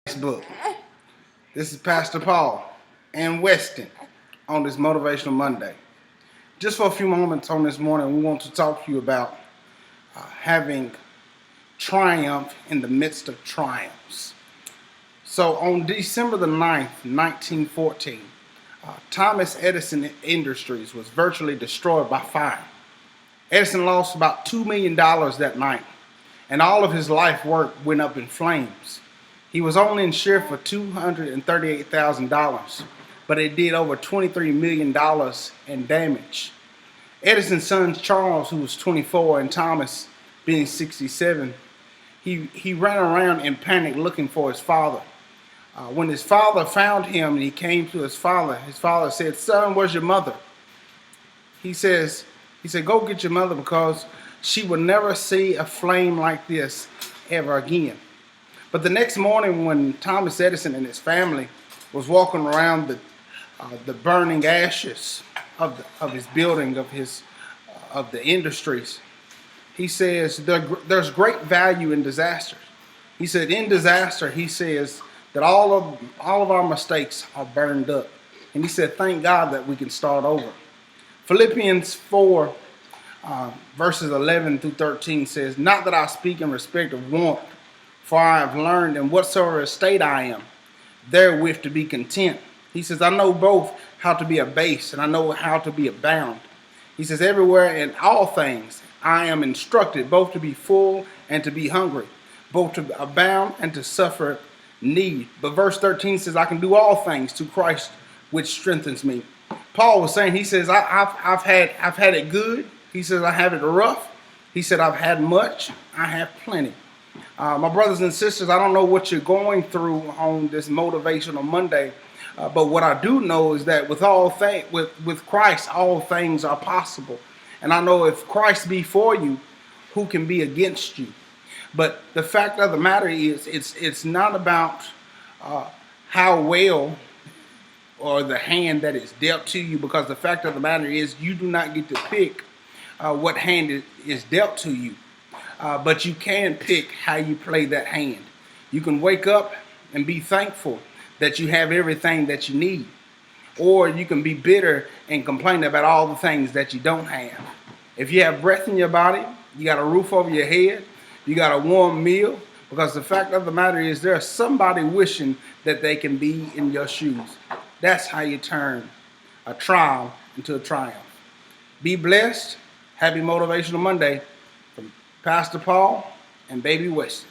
Facebook. This is Pastor Paul and Weston on this Motivational Monday. Just for a few moments on this morning, we want to talk to you about having triumph in the midst of triumphs. So on December the 9th, 1914, Thomas Edison Industries was virtually destroyed by fire. Edison lost about $2 million that night, and all of his life work went up in flames. He was only insured for $238,000, but it did over $23 million in damage. Edison's son Charles, who was 24, and Thomas being 67, he ran around in panic looking for his father. When his father found him and he came to his father said, "Son, where's your mother?" He said, "Go get your mother because she will never see a flame like this ever again." But the next morning, when Thomas Edison and his family was walking around the burning ashes of his building, of the industries, he says there's great value in disaster. He said in disaster, he says that all of our mistakes are burned up, and he said thank God that we can start over. Philippians 4 verses 11 through 13 says, "Not that I speak in respect of want, for I have learned in whatsoever state I am, therewith to be content." He says, "I know both how to be abased, and I know how to be abound." He says, "Everywhere in all things I am instructed, both to be full and to be hungry, both to abound and to suffer need." But verse 13 says, "I can do all things through Christ which strengthens me." Paul was saying, he says, I've had it good. He says, I have it rough. He said, I've had much, I have plenty. My brothers and sisters, I don't know what you're going through on this Motivational Monday, but what I do know is that with Christ, all things are possible. And I know if Christ be for you, who can be against you? But the fact of the matter is, it's not about how well or the hand that is dealt to you, because the fact of the matter is you do not get to pick what hand is dealt to you. But you can pick how you play that hand. You can wake up and be thankful that you have everything that you need. Or you can be bitter and complain about all the things that you don't have. If you have breath in your body, you got a roof over your head, you got a warm meal, because the fact of the matter is there's somebody wishing that they can be in your shoes. That's how you turn a trial into a triumph. Be blessed. Happy Motivational Monday from Pastor Paul and Baby Weston.